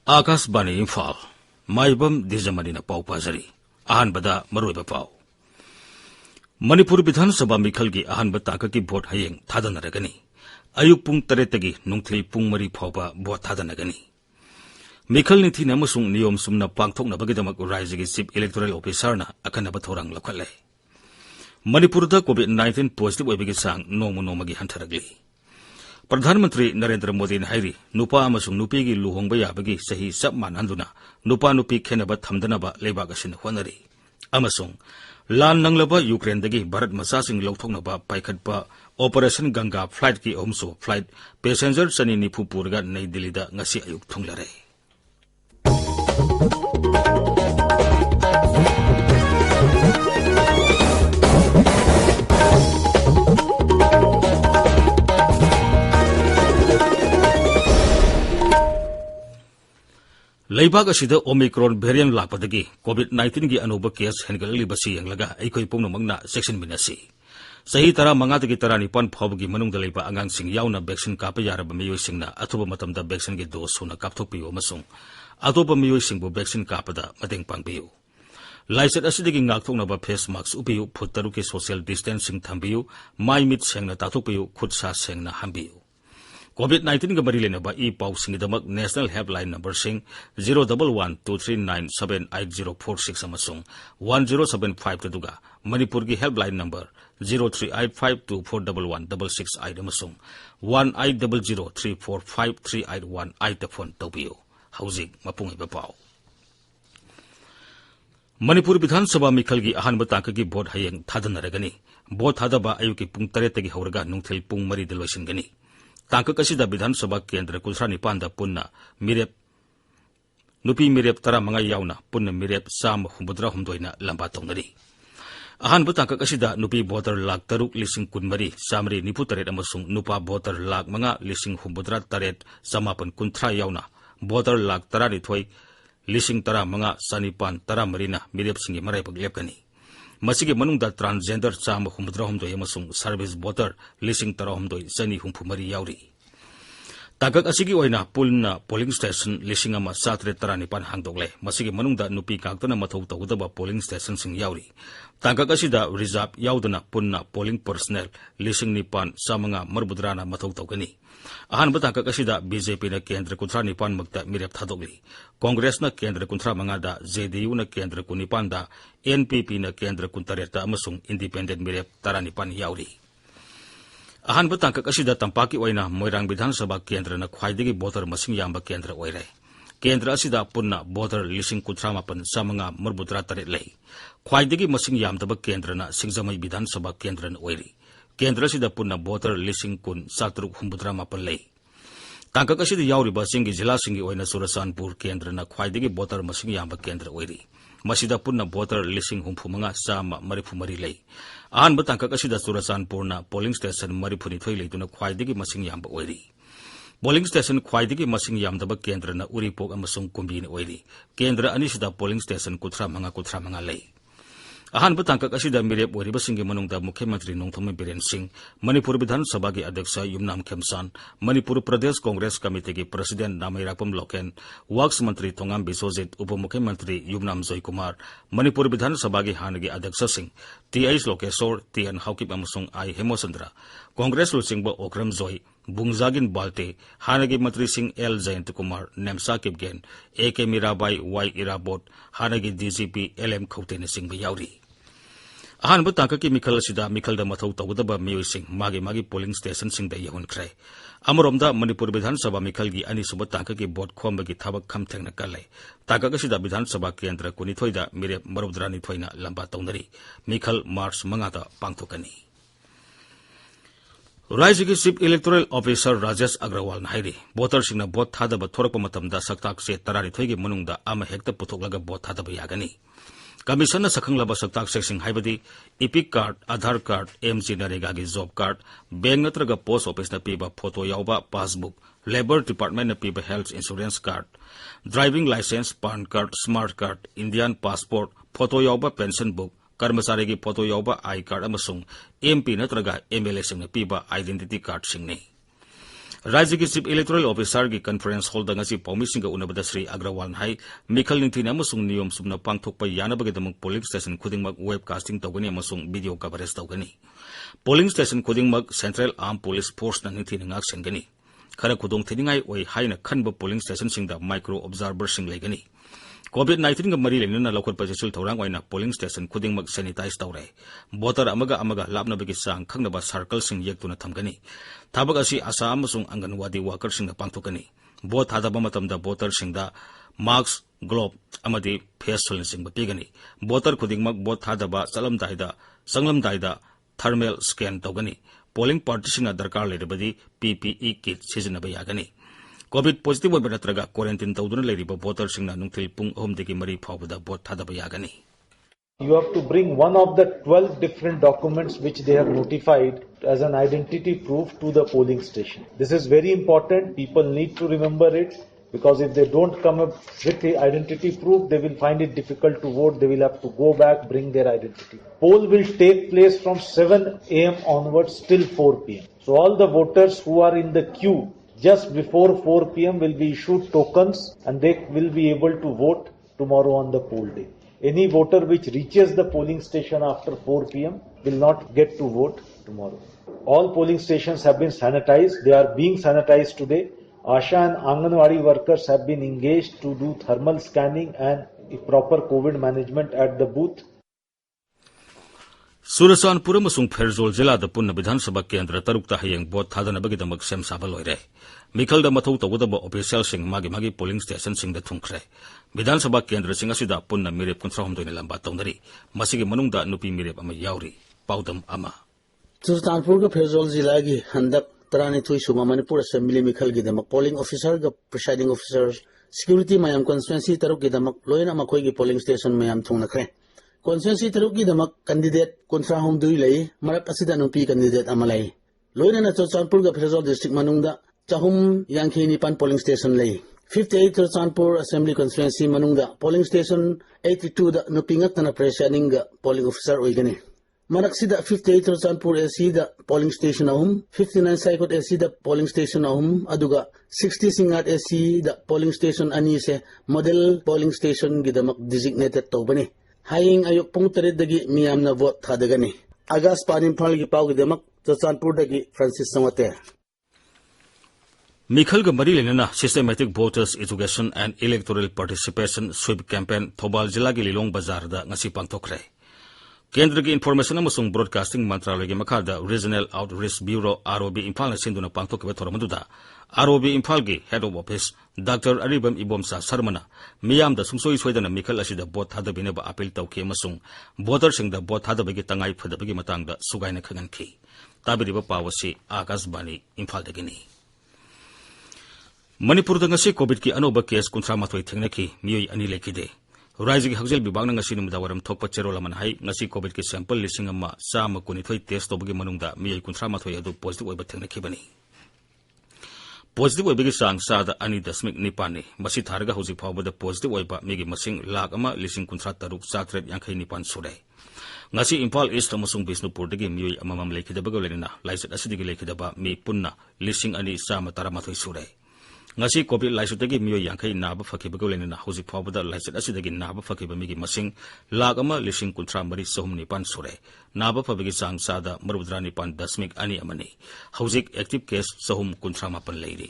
आकाशवाणी इम्फाल माइबम दीजमनी पाउ पाजरी अहानबदा मरोइबा पाउ मणिपुर विधानसभा मिखल की अहानब ताक की भोट हयेंग थादनरगनी अयुक पुंग 3 नुंथली पुंग 4 फाउबा भोट थादनगनी मिखल निथिन अमसुंग नियम सुमना पांगथोकनबगिदमक राज्य की चीफ इलेक्टोरल ऑफिसरना अखनब थोरंग लखले मणिपुरदा कोविड-19 पॉजिटिव ओइबगी सांग नोमगी हंथरगली प्रधानमंत्री नरेंद्र मोदी ने हाइरी नुपा अमसुंग नुपी की लुहोंग याबगी सही सब मानहंदुना नुपा नुपी खेनब थमदनबा लेबाग असिन होनरी अमसुंग लान नंगलबा यूक्रेनदगी भारत मसासिंग लौथोकनबा पाइखटपा ऑपरेशन गंगा फ्लाइट की अहमसो फ्लाइट पैसेंजर चनी निफु पुरगा नई दिल्लीदा ngasi अयुक थुंगलरे लेबाग असिद ओमिक्रॉन वेरिएंट लापदगी कोविड-19 की अनोब केस हेनगललिबसी यंगलगा अइखोइ पुंगनमंगना सेक्शन मिनसी सही 15 की 19 फाउबगी मनुंगदा लेबा अंगांगसिंग याउना वैक्सीन कापा यारब मियोइसिंगना अथुबा मतमदा वैक्सीन की डोज सुना कापथोकपियो अमसुंग अतोबा मियोइसिंगबु वैक्सीन कापदा मतेंग पांगबियो लाइसेट असिदगी ngaktoknaba फेस मास्क उपियो फुट 3 के सोशल डिस्टेंसिंग थंबियो माइ मिट सेंगना ताथोकपियो खुद सा सेंगना हंबियो कोविड-19 का मरी लेनबा ई पाउसिंगदमक नेशनल हेल्पलाइन नंबर सिंग 01123978046 अमसुंग 1075 तदुगा मणिपुर की हेल्पलाइन नंबर 0385241166 अमसुंग 1800345381 ता फोन तौबियो हौजिक मपुंगइबा पाउ मणिपुर विधानसभा मिखल की अहानब ताक की भोट हयेंग थादनरगनी भोट थादबा अयुकी पुंग 3 तगी हौरगा नुंथेल पुंग 4 दलोइसिंगनी तांकक असिदा विधानसभा केंद्र 19 दा पुन्ना मिरेप नुपी मिरेप 15 यावना पुन्ना मिरेप 163 लंबा तौनरी अहानब तांकक असिदा नुपी भोटर लाख 3,13,194 अमसुंग नुपा भोटर लाख 5,63,919 यावना भोटर लाख 12,13,15,913 मिरेपसिंगी मराइबक लेपकनी मसिगे मनुंगदा ट्रांसजेंडर 163 अमसुंग सर्विस वोटर 13,9,9humphumari यावरी ताकक असिगी ओइना पुलना पोलिंग स्टेशन 1,719 हांगदोगले मसिगे मनुंगदा नुपी काक्तना मथौ तौगदबा पोलिंग स्टेशन सिंग यावरी ताकक असिदा रिजर्व यावदना पुलना पोलिंग पर्सनल 9,900 मथौ तौगनी अहानब ताकक असिदा बीजेपी न केंद्र 19 मक्ता मिरेप थादोगली कांग्रेस न केंद्र 15 दा जेडीयू न केंद्र 19 दा एनपीपी न केंद्र 13 दा अमसुंग इंडिपेंडेंट मिरेप 19 यावरी अहानब ताकक असिदा तंपाकी ओइना मोइरांग विधानसभा केंद्र न ख्वाइदगी वोटर मसिंग यामबा केंद्र ओइरे केंद्र असिदा पुन्ना वोटर 19,933 लई ख्वाइदगी मसिंग यामदबा केंद्र न सिंगजमई विधानसभा केंद्र न ओइरी केंद्र असिदा पुन्ना वोटर 19,763 लई तांकक असिदा यावरिबा सिंगी जिला सिंगी ओइना सुरसानपुर केंद्र न ख्वाइदगी वोटर मसिंग यामबा केंद्र ओइरी मसिदा पुन्ना वोटर 65,933 लई अहानब तांकक असिदा सुरसानपुरना पोलिंग स्टेशन 32 लेतुना ख्वाइदगी मसिंग यामबा ओइरी पोलिंग स्टेशन ख्वाइदगी मसिंग यामदबा केंद्र न उरीपोक अमसुंग कुंबी ओइरी केंद्र अनिसिदा पोलिंग स्टेशन 35 लई अहानब तांकक असिदा मिरेप ओइरिबसिंगी मनुंगदा मुख्यमंत्री नोंथोमै बिरेन सिंह मणिपुर विधानसभा की अध्यक्ष युमनाम खेमसान मणिपुर प्रदेश कांग्रेस कमिटी की प्रेसिडेंट नामैरापम लोकेन वर्क्स मंत्री थोंगाम बिस्वजित उप मुख्यमंत्री युमनाम जयकुमार मणिपुर विधानसभा की हानगी अध्यक्ष सिंह टीएच लोकेश्वर टीएन हाउकिप अमसुंग आई हेमोचंद्र कांग्रेस लुचिंग ओक्रम जॉय बुंगजागिन बाल्टे हानगी मंत्री सिंह L Jayanta Kumar Nemcha Kipgen AK Mirabai Y Erabot हानगी डीजीपी एलएम खौतेन सिंह यावरी अहानब तांकक की मिखल असिदा मिखलदा मथौ तौगदबा मियोइसिंग मागी पोलिंग स्टेशन सिंह दा यहुनख्रे अमरोमदा मणिपुर विधानसभा मिखल की अनिसुब तांकक की वोट खोमबगी थबक खमथेंगना कले तांकक असिदा विधानसभा केंद्र 19 दा मिरेप 92 ना लंबा तौनरी मिखल मार्च 5 दा पांगथोकनी राज्य की chief electoral officer Rajesh Agrawal हाइरी वोटर सिंह वोट थादब थोरक मतमदा सक्ताक से 12 की मनुंगदा अमा हेक्ता पुथोकलगा वोट थादब यागनी कमीशन सखंगलब सक्ताक सेक्सिंग हाइबदी EPIC card Aadhaar card MG NREGA की जॉब कार्ड बैंक नत्रगा पोस्ट ऑफिस न पीबा फोटो यावबा पासबुक लेबर डिपार्टमेंट ने पीबा health insurance card, driving licence, PAN card, smart card, Indian passport, photo यावबा पेंशन बुक, कर्मचारी की फोटो यावबा आई कार्ड अमसुंग एमपी नत्रगा एमएलए सिंह ने पीबा आइडेंटिटी कार्ड सिंगने। राज्य की चीफ इलेक्टोरल ऑफिसर की कॉन्फ्रेंस हॉल दंगसी पौमी सिंह उनबद श्री अग्रवाल हाई मिखल निंथिन अमसुंग नियम सुमना पांगथोकपा यानबगदमक पोलिंग स्टेशन खुदिंगमक वेबकास्टिंग तौगनी अमसुंग वीडियो कवरेज तौगनी। पोलिंग स्टेशन खुदिंगमक सेंट्रल आर्म पुलिस फोर्स ना निंथिन ngaksenगनी। खरा खुदोंग थिनिंगाई ओई हाइना खनब पोलिंग स्टेशन सिंह दा माइक्रो ऑब्जर्वर सिंह लेगनी। COVID-19 का मरी लेना लौकट पजिशल थौरांग ओइना पोलिंग स्टेशन खुदिंगमक सैनिटाइज तौरे। बोटर अमगा लापनबगी सांग खंगनबा सर्कल सिंह येक्तुना थमगनी। थाबक असी आशा अमसुंग anganwadi worker Singh पांगथोकनी। Boat थादबा मतमदा voter Singh दा mask, glove अमदी face shield Singh पीगनी। Voter खुदिंगमक boat थादबा संगलमदाइदा thermal scan तौगनी। Polling party Singh दरकार लेरबदी PPE kit सिजनबा यागनी। Covid positive होइबा नत्रगा quarantine तौदुना लेरिबा voter Singh नुंथिल पुंग 3 मरी फावबदा vote थादबा यागनी। You have to bring one of the 12 different documents which they have notified as an identity proof to the polling station. This is very important. People need to remember it because if they don't come up with the identity proof, they will find it difficult to vote. They will have to go back, bring their identity. Poll will take place from 7 a.m. onwards till 4 p.m. So all the voters who are in the queue just before 4 p.m. will be issued tokens and they will be able to vote tomorrow on the poll day. Any voter which reaches the polling station after 4 p.m. will not get to vote tomorrow. All polling stations have been sanitized. They are being sanitized today. Asha and Anganwadi workers have been engaged to do thermal scanning and proper COVID management at the booth. Surachanpur amasung Ferjol jilada punna Vidhansabha Kendra tarukta hayeng bot thadanabagidamag sem saba loire. Mikhalda mathau tawgadaba official sing magi polling station sing da thungkhre. Vidhansabha Kendra sing asida punna mirep 13 ni lamba tawnari. Masigi manungda nupi mirep ama yauri. Paudam ama. Surachanpur ka Ferjol jila gi handak tarani thui suma Manipur Assembly Mikhal gi damak polling officer ga presiding officers security mayam constituency taruk gi damak loina makoi gi polling station mayam thungnakre. Constituency taruki damak candidate kontra hom dui lei marak asida nupi candidate amalai loina na Surachanpur ga Ferjol district manungda chahum yankhi nipan polling station lei 58 Surachanpur assembly constituency manungda polling station 82 da nupi ngakna presiding ga polling officer oigani marak sida 58 Surachanpur AC da polling station ahum 59 Saikot AC da polling station ahum aduga 60 Singat AC da polling station ani se model polling station gi damak designated tawbani Haying ayok pung tarid dagi miyam na vote thadagani. Agas pa Imphal gi pau gi demak Surachanpur dagi Francis Samate. Mikhal ga mari lenana systematic voters education and electoral participation sweep campaign Thobal jila gi Lilong Bazar da ngasi pangthokre. Kendra gi information amasung broadcasting mantralaya gi makhada regional outreach bureau ROB Imphal na sinduna pangthokbe thoramaduda ROB Imphal gi head of office Dr. Aribam Ibomsa Sarmana miyam da sungsoi soidana Mikhal asida bot thadabineba appeal tawki amasung voter sing da bot thadabagi tangai phadabagi matangda sugaina khaganki tabiriba pawasi Akashbani Imphal dagini Manipur da ngasi COVID ki anoba case 38 thengnaki miyoi ani lekide Raiji ki Hajel Bibang ngasi numdawaram thokpa cherolaman hai ngasi COVID ki sample lising amma sama kunithoi test tobagi manungda miyoi 38 adu positive oiba thengnaki bani Positive oibagi sang sada ani dasmik nipani masi tharga hojik phawbada positive oiba migi masing lakh ama lising 36 satret yankhai nipan sure ngasi Imphal East amasung Bisnupur dagi miyoi amamam lekhidabaga lenina laisat asidigi lekhidaba mi punna lising ani sama taramathoi sure ngasi COVID laisutagi miyoi yankhai naba fakhibaga lenina hojik phawbada laisat asidagi naba fakhiba migi masing lakh ama lising 13 sahum nipan sure naba phabagi sang sada marudra nipan dasmik ani amani hojik active case sahum 38 leiri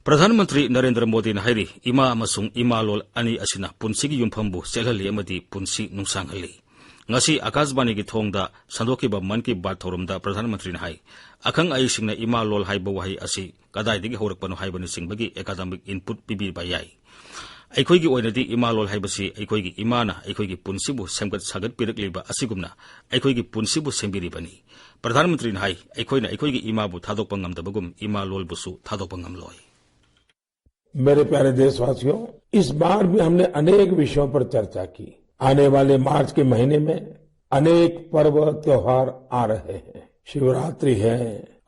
Pradhan Mantri Narendra Modi na hairi ima amasung imalol ani asina punsigi yumphambu selhali amadi punsi nungsanghali ngasi Akashbani gi thongda sandokiba man ki baat thorumda Pradhan Mantri na hai akhang ai singna imalol haiba wahi asi kadai digi horakpanu haibani singbagi academic input pibi bayai Aikoi gi oinadi imalol haibasi aikoi gi imana aikoi gi punsibu semgat sagat pirakliba asigumna aikoi gi punsibu sembiribani Pradhan Mantri na hai aikoi na aikoi gi imabu thadokpa ngamdabagum imalol busu thadokpa ngamloi मेरे प्यारे देशवासियों इस बार भी हमने अनेक विषयों पर चर्चा की आने वाले मार्च के महीने में अनेक पर्व त्योहार आ रहे हैं शिवरात्रि है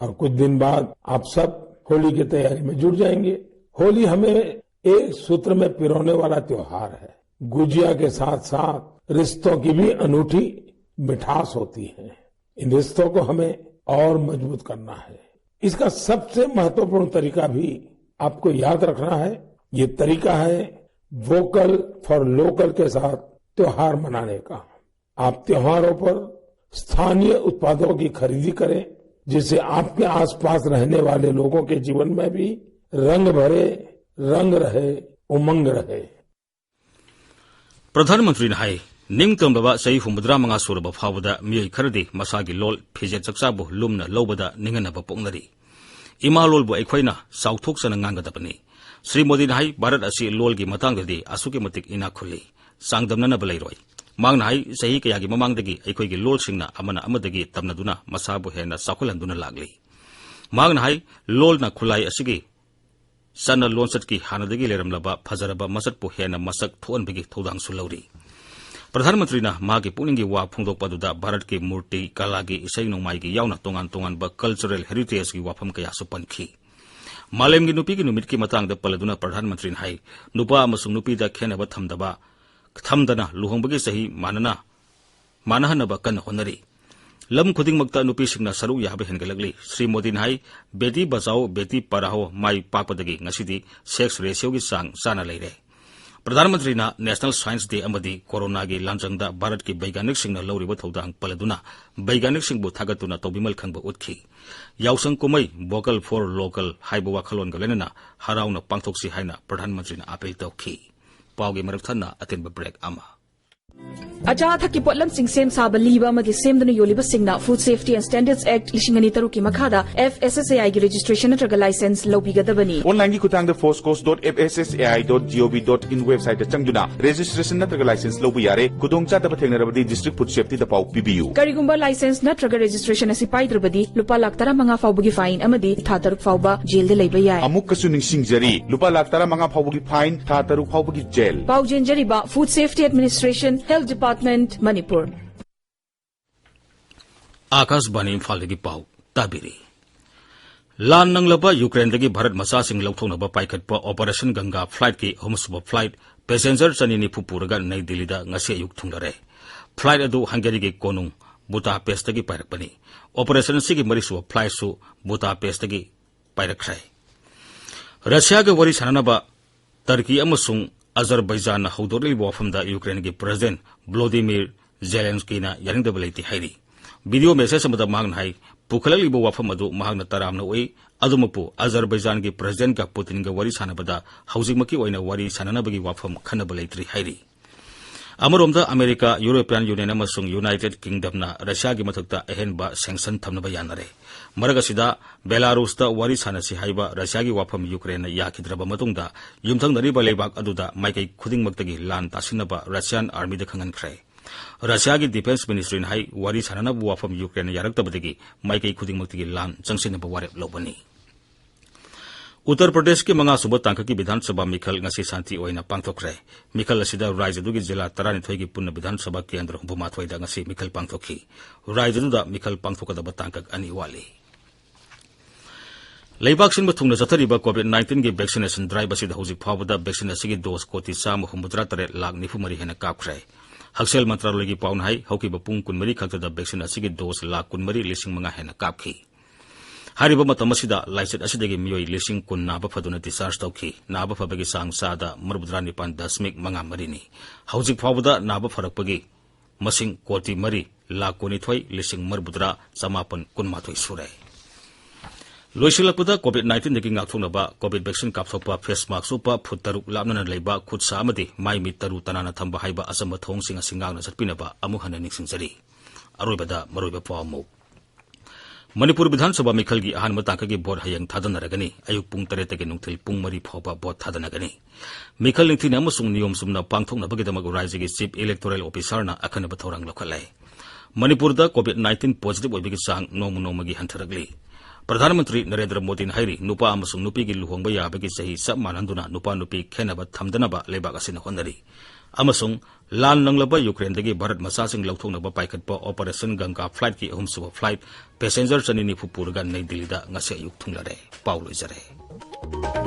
और कुछ दिन बाद आप सब होली की तैयारी में जुट जाएंगे। होली हमें एक सूत्र में पिरोने वाला त्योहार है। गुजिया के साथ साथ रिश्तों की भी अनूठी मिठास होती है। इन रिश्तों को हमें और मजबूत करना है। इसका सबसे महत्वपूर्ण तरीका भी आपको याद रखना है। ये तरीका है वोकल फॉर लोकल के साथ त्योहार मनाने का। आप त्योहारों पर स्थानीय उत्पादों की खरीदी करें, जिससे आपके आसपास रहने वाले लोगों के जीवन में भी रंग भरे, रंग रहे, उमंग रहे। प्रधानमंत्री ने हाई निंगतमबा सही 85 सूरब फावदा मियोय खरदी मसागी लोल फिजे चक्साबु लुमना लौबदा निंगनबा पोंगनरी इमा लोलबु अखोइना साउथोक्सना ngangadabani श्री मोदी ने हाई भारत असी लोल की मतंगदि असुके मतिक इना खुली सांगदमननब लेरोय मांगना हाई सही कयागी ममांगदगी अखोइगी लोल सिंगना अमना अमदगी तमनदुना मसाबु हेना साखुलंदुना लागली मांगना हाई लोलना खुलाई असिगी सन्न लोनसट की हानदगी लेरमलबा फजरबा मसटपु हेना मसक थोनबगी थौदांग सुलौरी प्रधानमंत्री ने मागी पुनिंगी वा फोंदोकपदुदा भारत की मूर्ति कला की इसई नोंमाई की यावना तोंगान तोंगान बा कल्चरल हेरिटेज की वाफम कयासु पनखी मालेम की नुपी की नुमित की मतंगदा पलदुना प्रधानमंत्री ने हाई नुपा अमसुंग नुपीदा खेनबा थमदना लुहोंबगी सही मानहनबा कन होनरी लम खुदिंगमक्ता नुपीसिंगना सरुक याबा हेनगलगली श्री मोदी ने हाई बेटी बचाओ बेटी पढ़ाओ माई पापदगी ngasidi सेक्स रेशियो की सांग साना लेरे प्रधानमंत्री ने नेशनल साइंस डे अमदी कोरोना की लांजंगदा भारत की वैज्ञानिक सिंह लौरिबा थौदांग पलदुना वैज्ञानिक सिंहबु थागतुना तौबिमल खंगबा उतखी याउसंग कुमई वोकल फॉर लोकल हाइबा वाखलोनगा लेना हराउना पांगथोक्सी हाइना प्रधानमंत्री ने अपील तौखी पाउगी मरकथना अतिनबा ब्रेक अमा अचा थकी पोटलम सेम साब लीब सेमदुना योलिबसिंगना food safety and standards act 2003 की मखादा FSSAI की रजिस्ट्रेशन नत्रगा लाइसेंस लौबिगदबनी ऑनलाइन की खुतांगदा foscos.fssai.gov.in वेबसाइट चंगदुना रजिस्ट्रेशन नत्रगा लाइसेंस लौबु यारे खुदोंग चादबा थेंगनरबदी डिस्ट्रिक्ट फूड सेफ्टी दा पाउ पीबीयू करिगुंबा लाइसेंस नत्रगा रजिस्ट्रेशन असि पाइद्रबदी लुपा लाख 35 फाउबगी फाइन अमदी था 3 फाउबा जेल दे लैबा याय अमुकसु निंगसिंगजरी लुपा लाख 35 फाउबगी फाइन था 3 फाउबगी जेल पाउ जेंजरीबा food safety administration health department Manipur Akashvani Imphal की पाउ ताबिरी लान नंगलबा यूक्रेन दगी भारत मसासिंग लौथोनबा पाइखटपा ऑपरेशन गंगा फ्लाइट की अहुमसुबा फ्लाइट पैसेंजर चनी पुपुरगा नई दिल्ली दा ngasi अयुक थुंगरे फ्लाइट अदु हंगेरी की कोनुंग बुदापेस्ट दगी पाइरकपनी ऑपरेशन सिगी मरिसुबा फ्लाइट सु बुदापेस्ट दगी पाइरखरे रशिया के वरी साननबा टर्की अमसुंग अजरबैजान हौदोरली वाफमदा यूक्रेन की प्रेसिडेंट व्लादिमीर जेलेंस्की ना यारिंगदब लेति हाइरी वीडियो मैसेज अमदा मांगना हाई पुखललिबो वाफम अदु मांगना तरामना ओई अदुमपु अजरबैजान की प्रेसिडेंट का पुतिन का वरी सानबदा हौजिकमकी ओइना वरी साननबगी वाफम खनब लेत्रि हाइरी अमरोमदा अमेरिका यूरोपियन यूनियन अमसुंग यूनाइटेड किंगडमना रशिया की मथक्ता अहेनबा सैंक्शन थमनबा यानरे मरगसिदा बेलारूसता वरी सानसी हाइबा रशिया की वाफम यूक्रेन याखिद्रबा मतुंगदा युमथंगनरिबा लेबाक अदुदा माइकै खुदिंगमक्तगी लान तासिनबा रशियन आर्मी दा खंगनख्रे रशिया की डिफेंस मिनिस्ट्री ने हाई वरी साननबु वाफम यूक्रेन यारक्तबदगी माइकै खुदिंगमक्तगी लान चंगसिनबा वारेप लौबनी उत्तर प्रदेश के मंगा सुब तांक की विधानसभा मिखल ngasi शांति ओइना पांगथोखरे मिखल असिदा राज्यदुगी जिला 12 की पुण्य विधानसभा केंद्र 9 दा ngasi मिखल पांगथोखी राज्यदुदा मिखल पांगथोकदबा तांक अनि वाली लेबाक सिंह थुंगना चथरिबा कोविड-19 की वैक्सीनेशन ड्राइव असिदा हौजिक फावदा वैक्सीन असिगी डोज कोटी 153 लाख निफुमरी हेना कापख्रे हक्सेल मंत्रालय की पाउन हाई हौकिबा पुंग 12 खक्तदा वैक्सीन असिगी डोज लाख 12,500 हेना कापखी हारिबा मतम असिदा लाइसेट असिदगी मियोई 10,000 नाबा फदुना डिस्चार्ज तौखी नाबा फबगी सांगसादा 39.5 नि हौजिक फावदा नाबा फरकपगी मसिंग कोटी 3,92,9,9,9,9 सुरे लोइसिलपदा कोविड-19 दगी ngathonaba कोविड वैक्सीन कापथोपा फेस मास्क सुपा फुट 3 लापना लेबा खुदसा अमदी माइ मिट 3 तनाना थंबा हाइबा असम थोंगसिंग सिंगांगना चटपिनबा अमुहन निंगसिंजरी अरोइबदा मरोइबा पावमु मणिपुर विधानसभा मिखल की अहान तांक की बोर्ड हयंग थादनरगनी अयुक पुंग 3 के नुंगथिल पुंग 3 फाउबा बोर्ड थादनगनी मिखल निथिन अमसुंग नियम सुमना पांगथोंगनबगीदमक राज्य की चीफ इलेक्टोरल ऑफिसर ना अखनब थौरंग लखले मणिपुर दा कोविड-19 पॉजिटिव ओइबगी सांग नोमगी हंथरगली प्रधानमंत्री नरेंद्र मोदी ने हाइरी नुपा अमसुंग नुपी की लुहोंबा याबगी सही सब मानंदुना नुपा नुपी खेनब थमदनबा लेबाक असिन होनरी अमसुंग लाल नंगलबा यूक्रेन दगी भारत मसासिंग लौथोंगनबा पाइखटपा ऑपरेशन गंगा फ्लाइट की अहुमसुबा फ्लाइट पैसेंजर 294 पुरगा नई दिल्ली दा ngase ayuk thunglare पाउ लोइजरे।